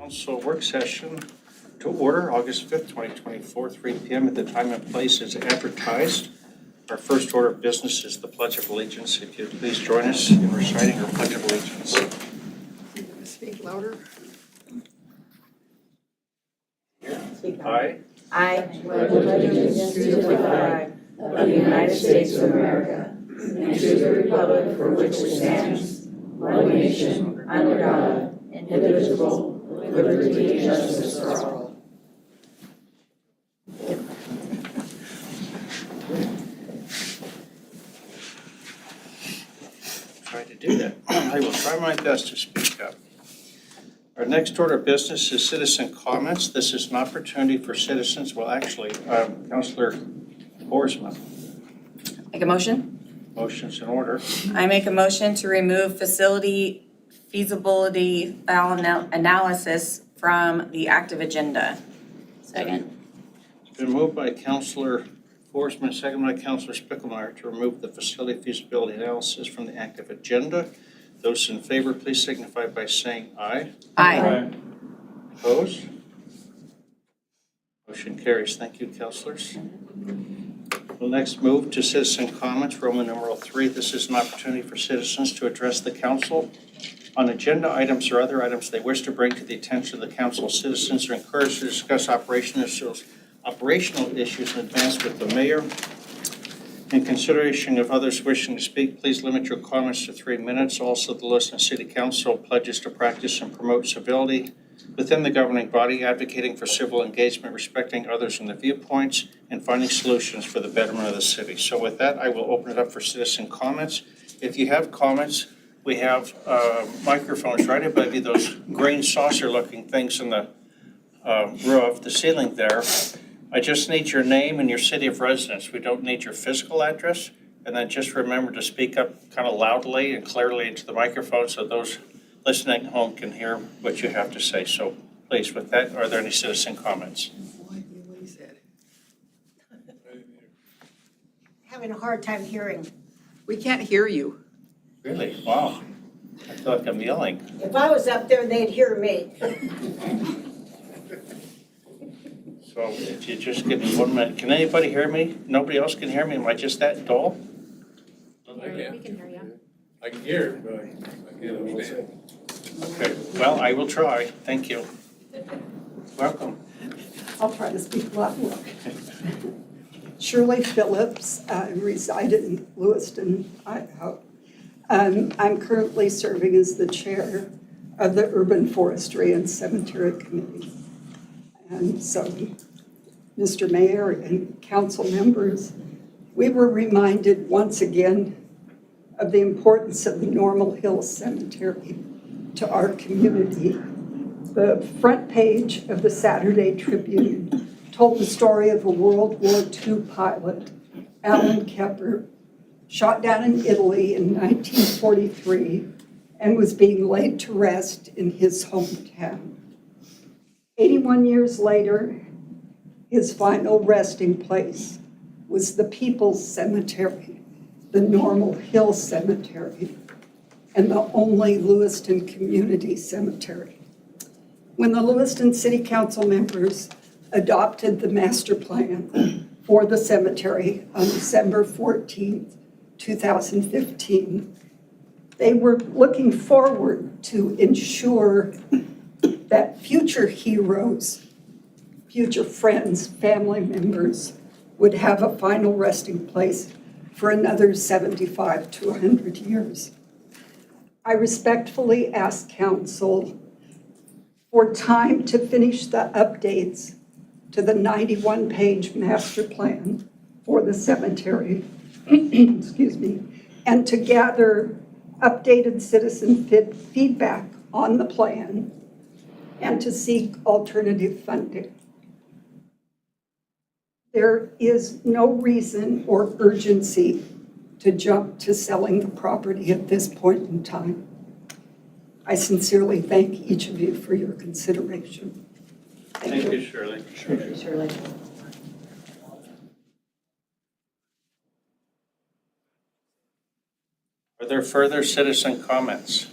council work session to order August 5th, 2024, 3 p.m. at the time and place is advertised. Our first order of business is the Pledge of Allegiance. If you'd please join us in reciting our Pledge of Allegiance. Speak louder. I pledge allegiance to the flag of the United States of America and to the republic for which it stands, one nation, under God, indivisible, with liberty and justice for all. Try to do that. I will try my best to speak up. Our next order of business is citizen comments. This is an opportunity for citizens. Well, actually, Councillor Boersma. Make a motion? Motion's in order. I make a motion to remove facility feasibility analysis from the active agenda. Second. It's been moved by Councillor Boersma, second by Councillor Spickelmeyer to remove the facility feasibility analysis from the active agenda. Those in favor, please signify by saying aye. Aye. Opposed? Motion carries. Thank you, councillors. We'll next move to citizen comments, Roman numeral 3. This is an opportunity for citizens to address the council on agenda items or other items they wish to bring to the attention of the council. Citizens are encouraged to discuss operational issues in advance with the mayor. In consideration of others wishing to speak, please limit your comments to 3 minutes. Also, the Lewiston City Council pledges to practice and promote civility within the governing body, advocating for civil engagement, respecting others and their viewpoints, and finding solutions for the betterment of the city. So with that, I will open it up for citizen comments. If you have comments, we have microphones right above you, those green saucer-looking things in the roof, the ceiling there. I just need your name and your city of residence. We don't need your physical address. And then just remember to speak up kind of loudly and clearly into the microphone so those listening at home can hear what you have to say. So please, with that, are there any citizen comments? What he said. Having a hard time hearing. We can't hear you. Really? Wow. I feel like I'm yelling. If I was up there, they'd hear me. So if you just give me 1 minute. Can anybody hear me? Nobody else can hear me? Am I just that dull? We can hear you. I can hear it, but I can't understand. Okay, well, I will try. Thank you. Welcome. I'll try to speak louder. Shirley Phillips, I reside in Lewiston, Idaho. I'm currently serving as the chair of the Urban Forestry and Cemetery Committee. And so, Mr. Mayor and council members, we were reminded once again of the importance of the Normal Hill Cemetery to our community. The front page of the Saturday Tribune told the story of a World War II pilot, Alan Kepper, shot down in Italy in 1943 and was being laid to rest in his hometown. 81 years later, his final resting place was the People's Cemetery, the Normal Hill Cemetery, and the only Lewiston Community Cemetery. When the Lewiston City Council members adopted the master plan for the cemetery on December 14th, 2015, they were looking forward to ensure that future heroes, future friends, family members would have a final resting place for another 75 to 100 years. I respectfully ask council for time to finish the updates to the 91-page master plan for the cemetery, excuse me, and to gather updated citizen feedback on the plan and to seek alternative funding. There is no reason or urgency to jump to selling the property at this point in time. I sincerely thank each of you for your consideration. Thank you, Shirley. Shirley. Are there further citizen comments?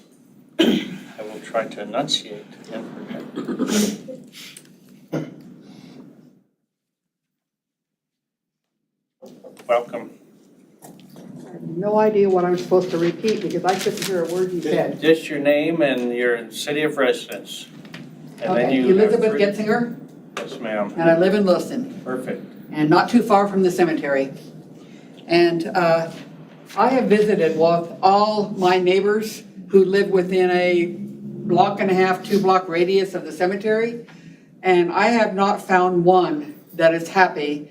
I will try to enunciate and Welcome. I have no idea what I'm supposed to repeat because I couldn't hear a word you said. Just your name and your city of residence. And then Okay, you have Elizabeth three- Getzinger, Yes, ma'am. and I live in Lewiston, Perfect. and not too far from the cemetery. And I have visited with all my neighbors who live within a block and a half, 2-block radius of the cemetery, and I have not found one that is happy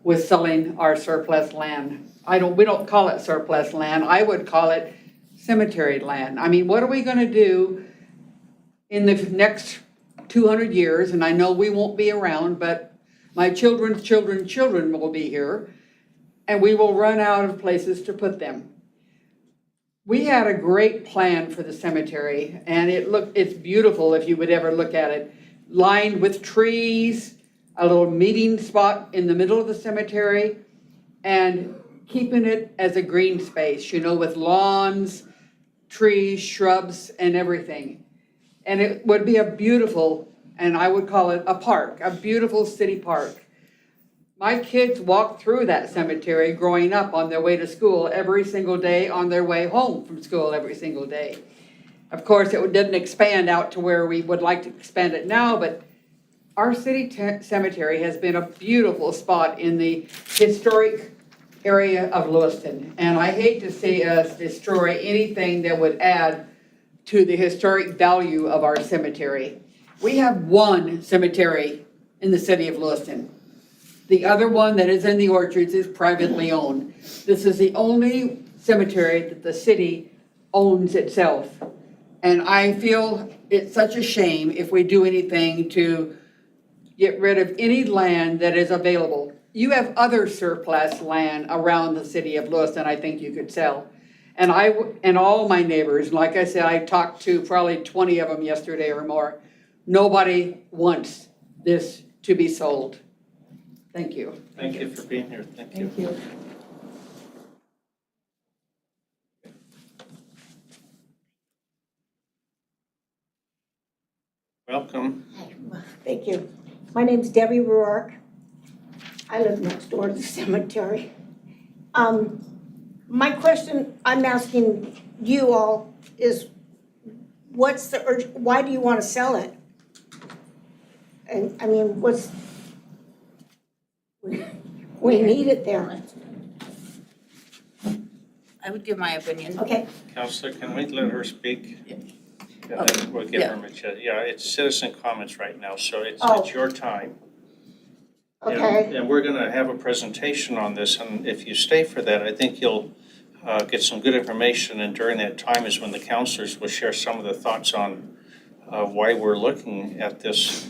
with selling our surplus land. We don't call it surplus land, I would call it cemetery land. I mean, what are we gonna do in the next 200 years? And I know we won't be around, but my children's children will be here, and we will run out of places to put them. We had a great plan for the cemetery, and it's beautiful if you would ever look at it. Lined with trees, a little meeting spot in the middle of the cemetery, and keeping it as a green space, with lawns, trees, shrubs, and everything. And it would be a beautiful, and I would call it a park, a beautiful city park. My kids walked through that cemetery growing up on their way to school every single day, on their way home from school every single day. Of course, it didn't expand out to where we would like to expand it now, but our city cemetery has been a beautiful spot in the historic area of Lewiston. And I hate to see us destroy anything that would add to the historic value of our cemetery. We have one cemetery in the city of Lewiston. The other one that is in the orchards is privately owned. This is the only cemetery that the city owns itself. And I feel it's such a shame if we do anything to get rid of any land that is available. You have other surplus land around the city of Lewiston I think you could sell. And all my neighbors, like I said, I talked to probably 20 of them yesterday or more. Nobody wants this to be sold. Thank you. Thank you for being here. Thank you. Welcome. Thank you. My name's Debbie Rourke. I live next door to the cemetery. My question I'm asking you all is, why do you want to sell it? And I mean, we need it there. I would give my opinion. Okay, Counselor, can we let her speak? And then we'll give her a chance. Yeah, it's citizen comments right now, so it's your time. okay. And we're going to have a presentation on this, and if you stay for that, I think you'll get some good information, and during that time is when the counselors will share some of the thoughts on why we're looking at this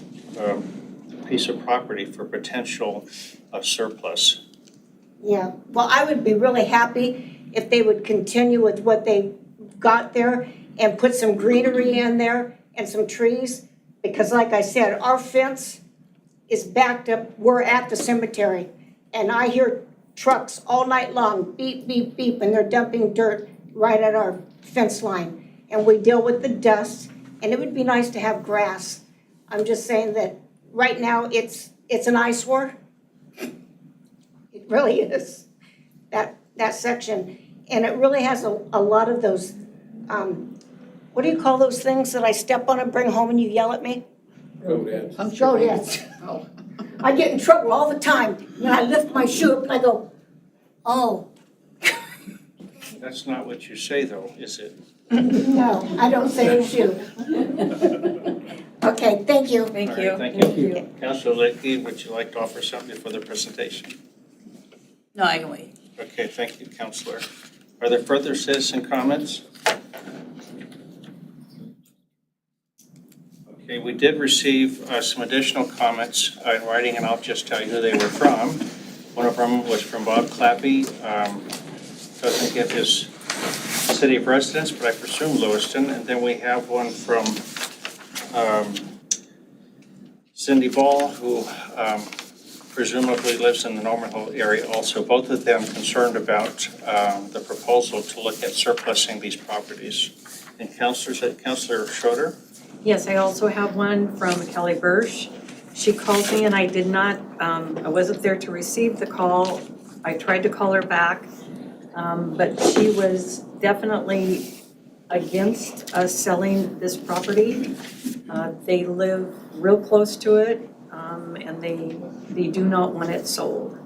piece of property for potential surplus. Yeah, well, I would be really happy if they would continue with what they got there and put some greenery in there and some trees, because like I said, our fence is backed up. We're at the cemetery, and I hear trucks all night long, beep, beep, beep, and they're dumping dirt right at our fence line. And we deal with the dust, and it would be nice to have grass. I'm just saying that right now it's an eyesore. It really is, that section. And it really has a lot of those, what do you call those things that I step on and bring home and you yell at me? Roadheads. Oh. I get in trouble all the time, and I lift my shoe up and I go, oh. That's not what you say, though, is it? No, I don't say a shoe. Okay, thank you. Thank All you. right, thank you. Councilor Lickey, would you like to offer something for the presentation? No, I can wait. Okay, thank you, Councilor. Are there further citizen comments? Okay, we did receive some additional comments in writing, and I'll just tell you who they were from. One of them was from Bob Clappy. Doesn't give his city of residence, but I presume Lewiston. And then we have one from Cindy Ball, who presumably lives in the Norman Hill area also. Both of them concerned about the proposal to look at surplusing these properties. And Councilor Schroeder? Yes, I also have one from Kelly Birch. She called me and I did not, I wasn't there to receive the call. I tried to call her back, but she was definitely against us selling this property. They live real close to it, and they do not want it sold.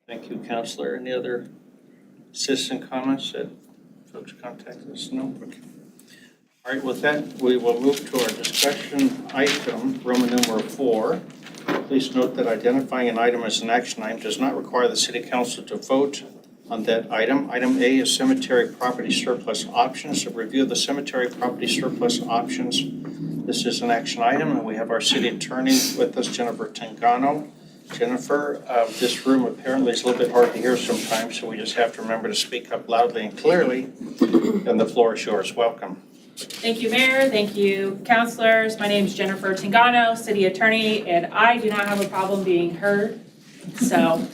Thank you, Counselor. Any other citizen comments that folks contacted us? No? Okay. All right, with that, we will move to our discussion item, Roman numeral 4. Please note that identifying an item as an action item does not require the City Council to vote on that item. Item A is cemetery property surplus options. A review of the cemetery property surplus options. This is an action item, and we have our city attorney with us, Jennifer Tangano. Jennifer, this room apparently is a little bit hard to hear sometimes, so we just have to remember to speak up loudly and clearly. And the floor is yours. Welcome. Thank you, Mayor. Thank you, councilors. My name is Jennifer Tangano, city attorney, and I do not have a problem being heard. So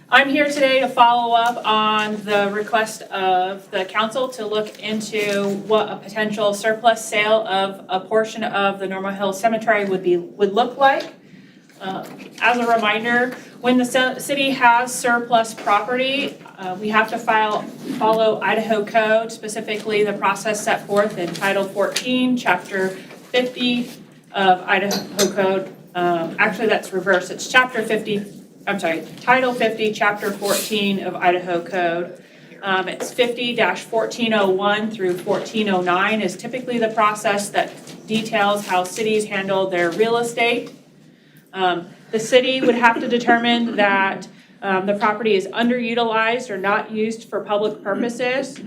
I'm here today to follow up on the request of the council to look into what a potential surplus sale of a portion of the Normal Hill Cemetery would look like. As a reminder, when the city has surplus property, we have to follow Idaho code, specifically the process set forth in Title 14, Chapter 50 of Idaho code. Actually, that's reversed. It's Title 50, Chapter 14 of Idaho code. It's 50-1401 through 1409 is typically the process that details how cities handle their real estate. The city would have to determine that the property is underutilized or not used for public purposes.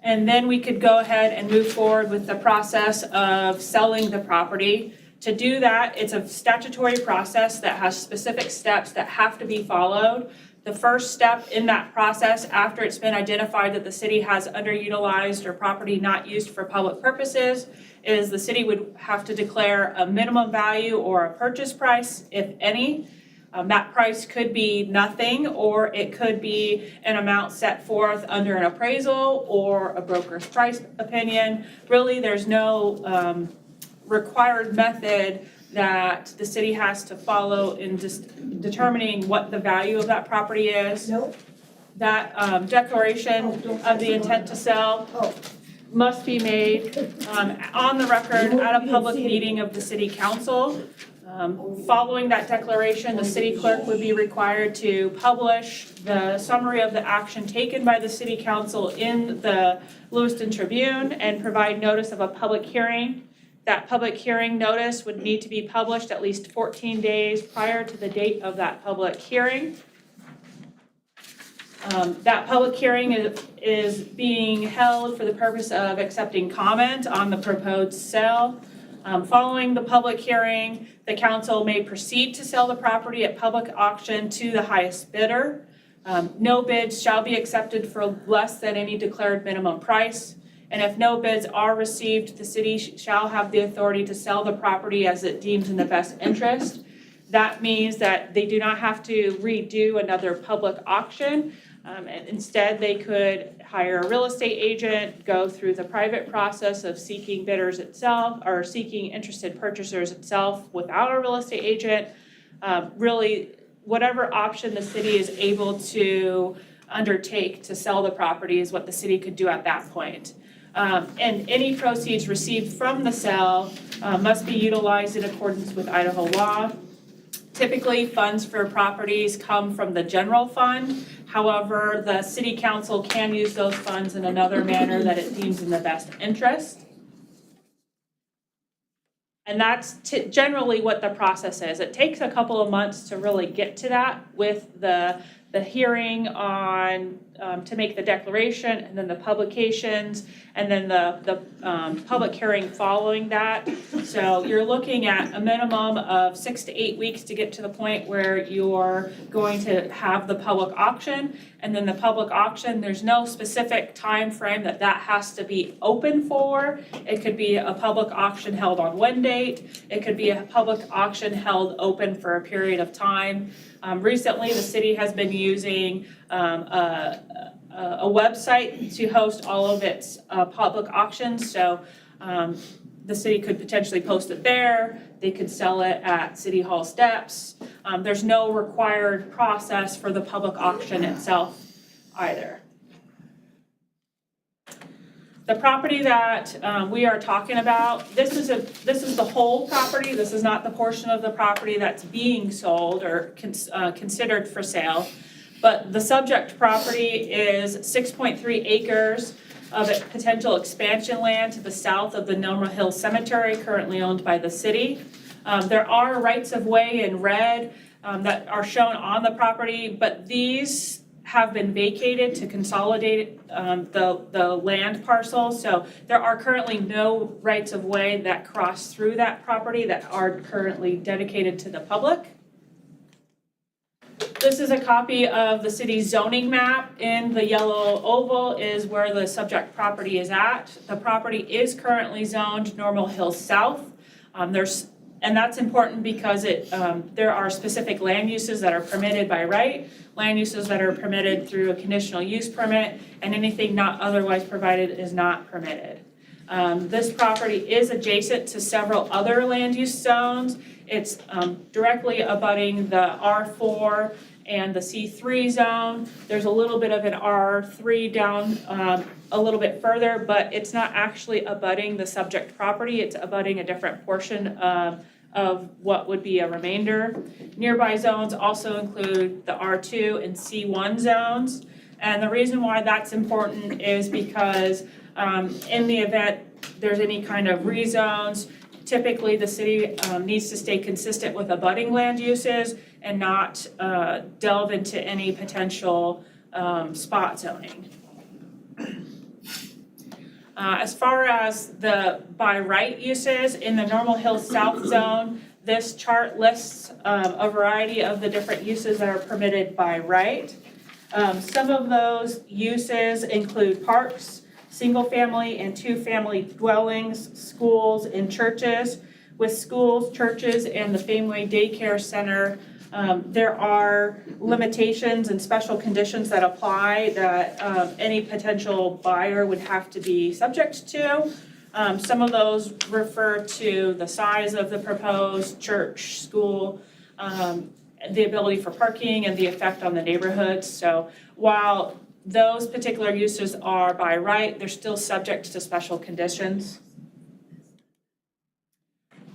And then we could go ahead and move forward with the process of selling the property. To do that, it's a statutory process that has specific steps that have to be followed. The first step in that process, after it's been identified that the city has underutilized or property not used for public purposes, is the city would have to declare a minimum value or a purchase price, if any. That price could be nothing, or it could be an amount set forth under an appraisal or a broker's price opinion. Really, there's no required method that the city has to follow in just determining what the value of that property is. Nope. That declaration of the intent to sell must be made on the record at a public meeting of the city council. Following that declaration, the city clerk would be required to publish the summary of the action taken by the city council in the Lewiston Tribune and provide notice of a public hearing. That public hearing notice would need to be published at least 14 days prior to the date of that public hearing. That public hearing is being held for the purpose of accepting comment on the proposed sale. Following the public hearing, the council may proceed to sell the property at public auction to the highest bidder. No bids shall be accepted for less than any declared minimum price. And if no bids are received, the city shall have the authority to sell the property as it deems in the best interest. That means that they do not have to redo another public auction. And instead, they could hire a real estate agent, go through the private process of seeking bidders itself, or seeking interested purchasers itself without a real estate agent. Really, whatever option the city is able to undertake to sell the property is what the city could do at that point. And any proceeds received from the sale must be utilized in accordance with Idaho law. Typically, funds for properties come from the general fund. However, the city council can use those funds in another manner that it deems in the best interest. And that's generally what the process is. It takes a couple of months to really get to that with the hearing on to make the declaration, and then the publications, and then the public hearing following that. So you're looking at a minimum of 6 to 8 weeks to get to the point where you're going to have the public auction. And then the public auction, there's no specific time frame that has to be open for. It could be a public auction held on one date. It could be a public auction held open for a period of time. Recently, the city has been using a website to host all of its public auctions. So the city could potentially post it there. They could sell it at City Hall steps. There's no required process for the public auction itself either. The property that we are talking about, this is the whole property. This is not the portion of the property that's being sold or considered for sale. But the subject property is 6.3 acres of potential expansion land to the south of the Normal Hill Cemetery, currently owned by the city. There are rights of way in red that are shown on the property, but these have been vacated to consolidate the land parcel. So there are currently no rights of way that cross through that property that are currently dedicated to the public. This is a copy of the city's zoning map. In the yellow oval is where the subject property is at. The property is currently zoned Normal Hill South. And that's important because there are specific land uses that are permitted by right, land uses that are permitted through a conditional use permit, and anything not otherwise provided is not permitted. This property is adjacent to several other land use zones. It's directly abutting the R4 and the C3 zone. There's a little bit of an R3 down a little bit further, but it's not actually abutting the subject property. It's abutting a different portion of what would be a remainder. Nearby zones also include the R2 and C1 zones. And the reason why that's important is because in the event there's any kind of rezones, typically the city needs to stay consistent with abutting land uses and not delve into any potential spot zoning. As far as the by right uses in the Normal Hill South zone, this chart lists a variety of the different uses that are permitted by right. Some of those uses include parks, single-family and two-family dwellings, schools, and churches. With schools, churches, and the family daycare center, there are limitations and special conditions that apply that any potential buyer would have to be subject to. Some of those refer to the size of the proposed church, school, the ability for parking, and the effect on the neighborhood. So while those particular uses are by right, they're still subject to special conditions.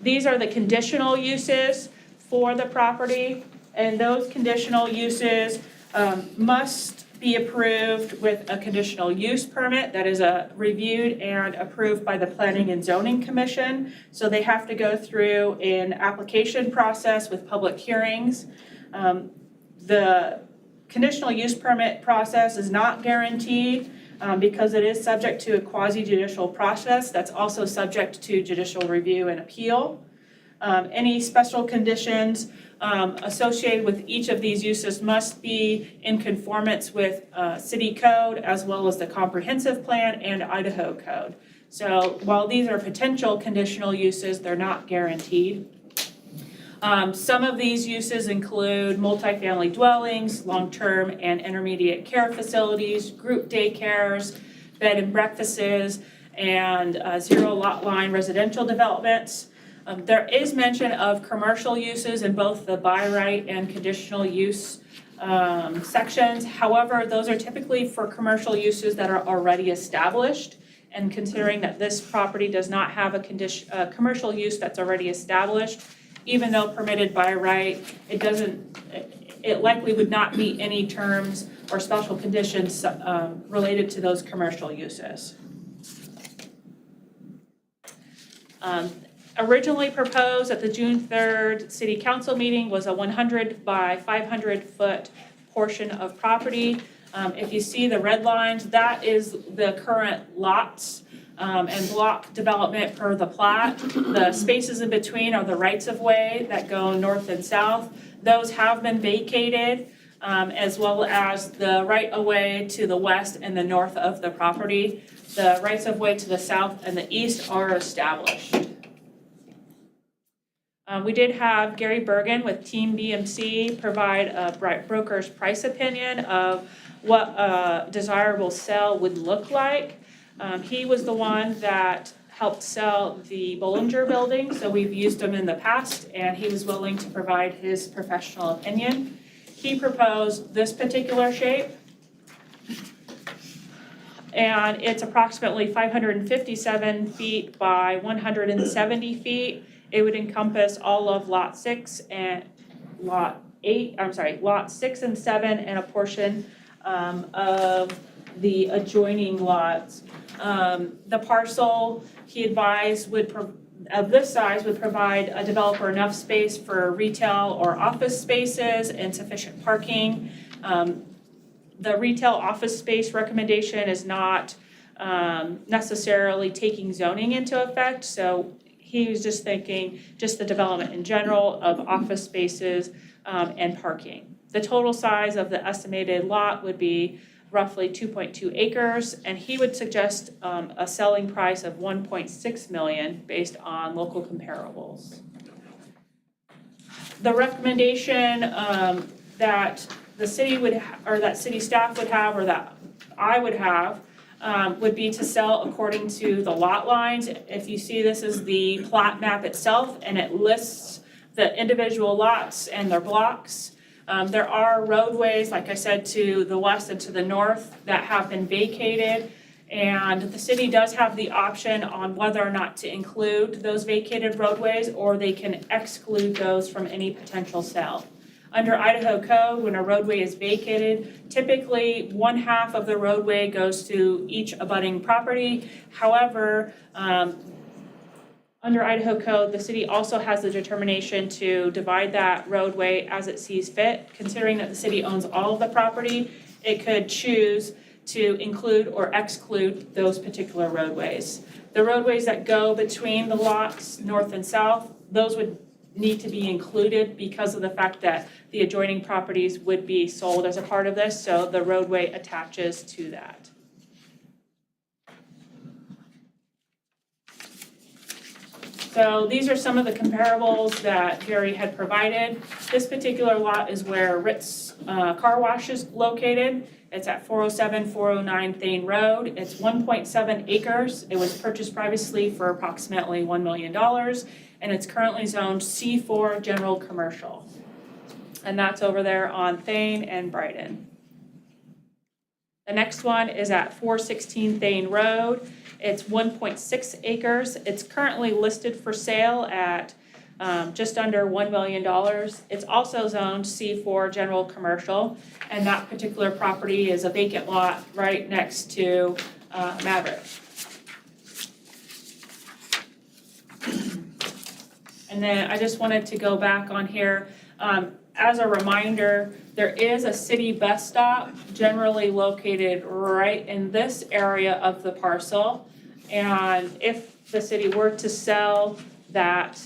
These are the conditional uses for the property, and those conditional uses must be approved with a conditional use permit that is reviewed and approved by the Planning and Zoning Commission. So they have to go through an application process with public hearings. The conditional use permit process is not guaranteed because it is subject to a quasi-judicial process that's also subject to judicial review and appeal. Any special conditions associated with each of these uses must be in conformance with city code as well as the comprehensive plan and Idaho code. So while these are potential conditional uses, they're not guaranteed. Some of these uses include multifamily dwellings, long-term and intermediate care facilities, group daycares, bed and breakfasts, and zero lot line residential developments. There is mention of commercial uses in both the by right and conditional use sections. However, those are typically for commercial uses that are already established. And considering that this property does not have a commercial use that's already established, even though permitted by right, it likely would not meet any terms or special conditions related to those commercial uses. Originally proposed at the June 3rd City Council meeting was a 100 by 500 foot portion of property. If you see the red lines, that is the current lots and block development per the plat. The spaces in between are the rights of way that go north and south. Those have been vacated, as well as the right of way to the west and the north of the property. The rights of way to the south and the east are established. We did have Gary Bergen with Team BMC provide a broker's price opinion of what a desirable sale would look like. He was the one that helped sell the Bollinger Building, so we've used him in the past, and he was willing to provide his professional opinion. He proposed this particular shape, and it's approximately 557 feet by 170 feet. It would encompass all of lot 6 and lot 6 and 7 and a portion of the adjoining lots. The parcel, he advised, of this size would provide a developer enough space for retail or office spaces and sufficient parking. The retail office space recommendation is not necessarily taking zoning into effect, so he was just thinking just the development in general of office spaces and parking. The total size of the estimated lot would be roughly 2.2 acres, and he would suggest a selling price of 1.6 million based on local comparables. The recommendation that the city would, or that city staff would have, or that I would have, would be to sell according to the lot lines. If you see, this is the plat map itself, and it lists the individual lots and their blocks. There are roadways, like I said, to the west and to the north that have been vacated, and the city does have the option on whether or not to include those vacated roadways, or they can exclude those from any potential sale. Under Idaho code, when a roadway is vacated, typically 1/2 of the roadway goes to each abutting property. However, under Idaho code, the city also has the determination to divide that roadway as it sees fit. Considering that the city owns all of the property, it could choose to include or exclude those particular roadways. The roadways that go between the lots, north and south, those would need to be included because of the fact that the adjoining properties would be sold as a part of this, so the roadway attaches to that. So these are some of the comparables that Gary had provided. This particular lot is where Ritz Car Wash is located. It's at 407-409 Thane Road. It's 1.7 acres. It was purchased previously for approximately $1 million, and it's currently zoned C4 General Commercial. And that's over there on Thane and Brighton. The next one is at 416 Thane Road. It's 1.6 acres. It's currently listed for sale at just under $1 million. It's also zoned C4 General Commercial, and that particular property is a vacant lot right next to Maverick. And then I just wanted to go back on here. As a reminder, there is a city bus stop generally located right in this area of the parcel. And if the city were to sell that,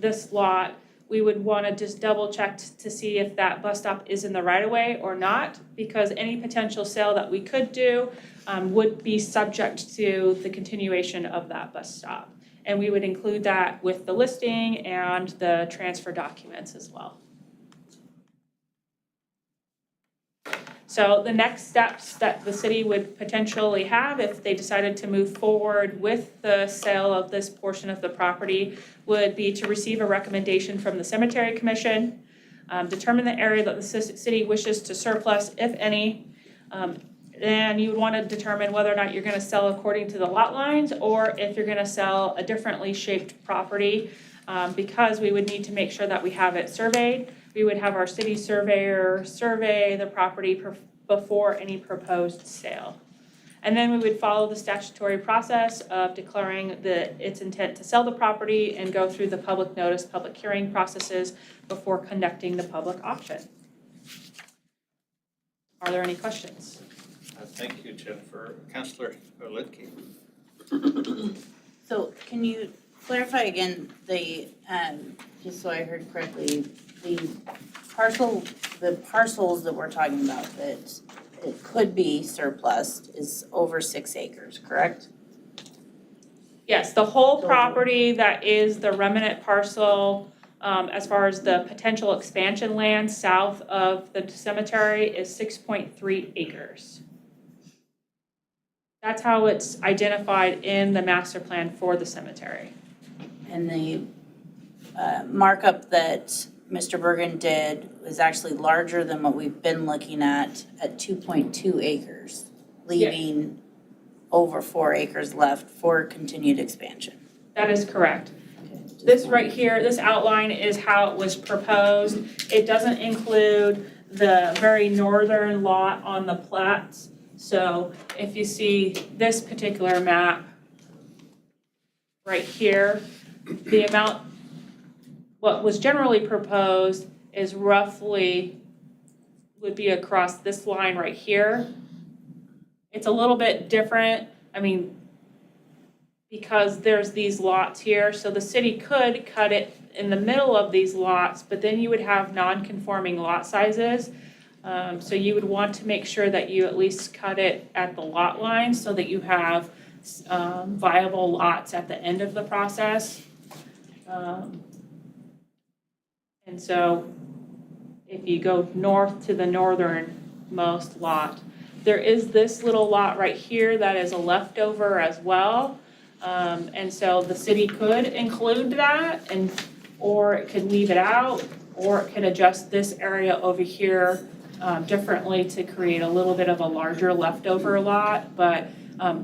this lot, we would want to just double check to see if that bus stop is in the right of way or not, because any potential sale that we could do would be subject to the continuation of that bus stop. And we would include that with the listing and the transfer documents as well. So the next steps that the city would potentially have if they decided to move forward with the sale of this portion of the property would be to receive a recommendation from the Cemetery Commission, determine the area that the city wishes to surplus, if any. Then you would want to determine whether or not you're going to sell according to the lot lines, or if you're going to sell a differently shaped property, because we would need to make sure that we have it surveyed. We would have our city surveyor survey the property before any proposed sale. And then we would follow the statutory process of declaring its intent to sell the property and go through the public notice, public hearing processes before conducting the public auction. Are there any questions? Thank you, Jennifer. Councilor Lidke. So can you clarify again just so I heard correctly, the parcels that we're talking about that it could be surplus is over 6 acres, correct? Yes, the whole property that is the remnant parcel as far as the potential expansion land south of the cemetery is 6.3 acres. That's how it's identified in the master plan for the cemetery. And the markup that Mr. Bergen did was actually larger than what we've been looking at 2.2 acres, leaving over 4 acres left for continued expansion. That is correct. This right here, this outline is how it was proposed. It doesn't include the very northern lot on the plats. So if you see this particular map right here, the amount, what was generally proposed is roughly, would be across this line right here. It's a little bit different, I mean, because there's these lots here, so the city could cut it in the middle of these lots, but then you would have non-conforming lot sizes. So you would want to make sure that you at least cut it at the lot line so that you have viable lots at the end of the process. And so if you go north to the northernmost lot, there is this little lot right here that is a leftover as well. And so the city could include that or it could leave it out, or it could adjust this area over here differently to create a little bit of a larger leftover lot. But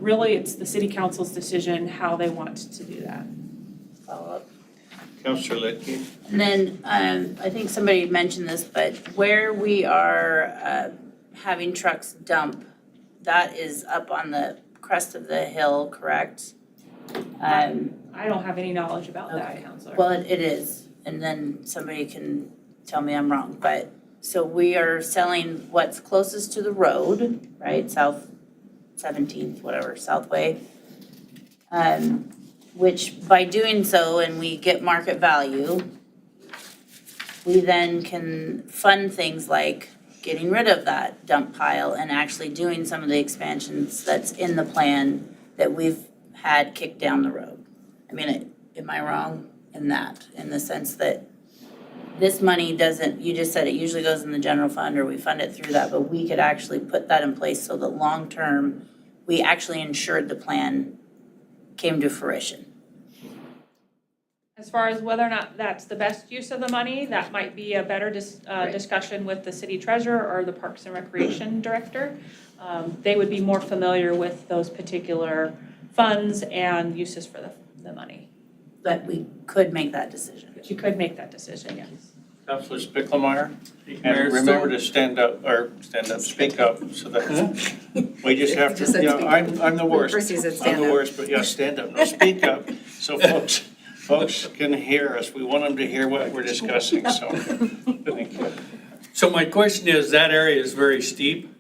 really it's the city council's decision how they want to do that. Follow up. Councillor Lidkey. And then I think somebody mentioned this, but where we are having trucks dump, that is up on the crest of the hill, correct? I don't have any knowledge about that, Okay. Counselor. Well, it is, and then somebody can tell me I'm wrong, but, so we are selling what's closest to the road, right, South 17th, whatever, Southway. Which by doing so, and we get market value, we then can fund things like getting rid of that dump pile and actually doing some of the expansions that's in the plan that we've had kicked down the road. I mean, am I wrong in that, in the sense that this money doesn't, you just said it usually goes in the general fund or we fund it through that, but we could actually put that in place so that long-term, we actually ensured the plan came to fruition. As far as whether or not that's the best use of the money, that might be a better discussion with the city treasurer or the Parks and Recreation director. They would be more familiar with those particular funds and uses for the money. But we could make that decision. But you could make that decision, yes. Councillor Spicklemeyer. Mayor, And remember so- to speak up, so that we just have Just to, said you know, speak I'm the worst. First you said I'm stand the up. worst, but yeah, stand up, no, speak up, so folks can hear us. We want them to hear what we're discussing, so, thank you. So my question is, that area is very steep.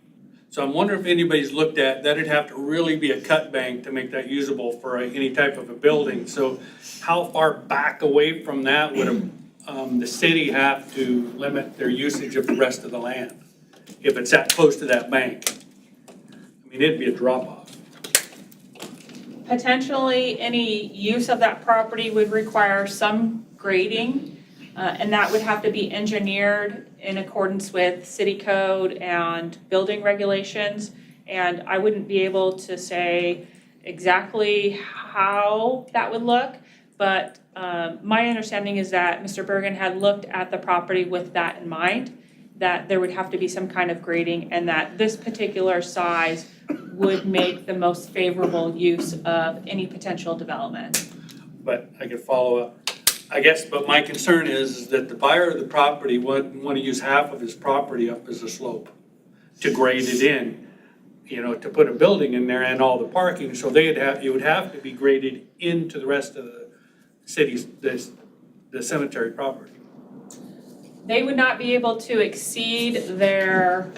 So I'm wondering if anybody's looked at, that'd have to really be a cut bank to make that usable for any type of a building. So how far back away from that would the city have to limit their usage of the rest of the land? If it's that close to that bank? I mean, it'd be a drop off. Potentially, any use of that property would require some grading, and that would have to be engineered in accordance with city code and building regulations. And I wouldn't be able to say exactly how that would look, but my understanding is that Mr. Bergen had looked at the property with that in mind, that there would have to be some kind of grading and that this particular size would make the most favorable use of any potential development. But I could follow up. I guess, but my concern is that the buyer of the property wouldn't want to use half of his property up as a slope to grade it in, you know, to put a building in there and all the parking. So it would have to be graded into the rest of the city's, the cemetery property. They would not be able to exceed their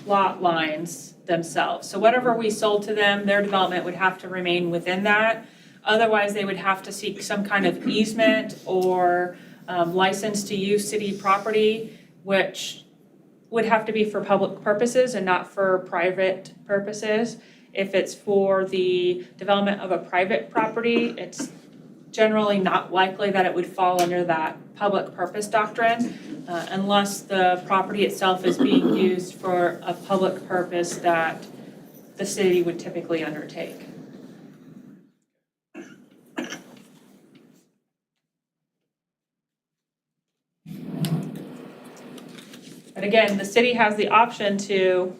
lot lines themselves. So whatever we sold to them, their development would have to remain within that. Otherwise, they would have to seek some kind of easement or license to use city property, which would have to be for public purposes and not for private purposes. If it's for the development of a private property, it's generally not likely that it would fall under that public purpose doctrine unless the property itself is being used for a public purpose that the city would typically undertake. But again, the city has the option to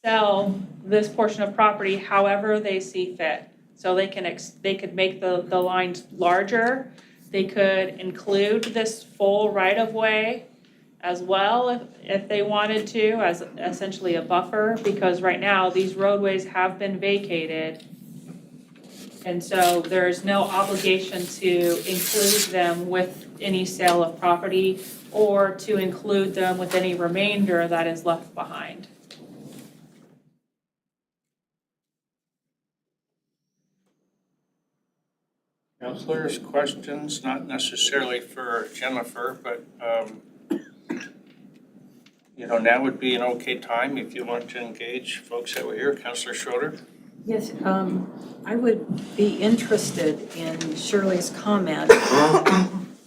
sell this portion of property however they see fit. So they could make the lines larger. They could include this full right-of-way as well if they wanted to, as essentially a buffer, because right now these roadways have been vacated. And so there's no obligation to include them with any sale of property or to include them with any remainder that is left behind. Councilors, questions, not necessarily for Jennifer, but, now would be an okay time if you want to engage folks that were here. Councilor Schroeder? Yes, I would be interested in Shirley's comment.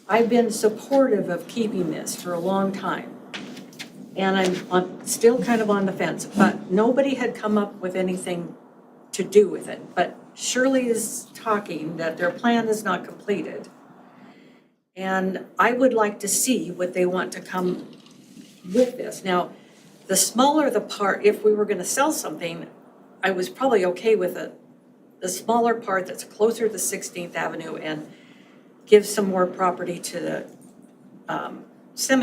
I've been supportive of keeping this for a long time. And I'm still kind of on the fence, but nobody had come up with anything to do with it. But Shirley is talking that their plan is not completed. And I would like to see what they want to come with this. Now, the smaller the part, if we were going to sell something, I was probably okay with it. The smaller part that's closer to 16th Avenue and give some more property to the cemetery.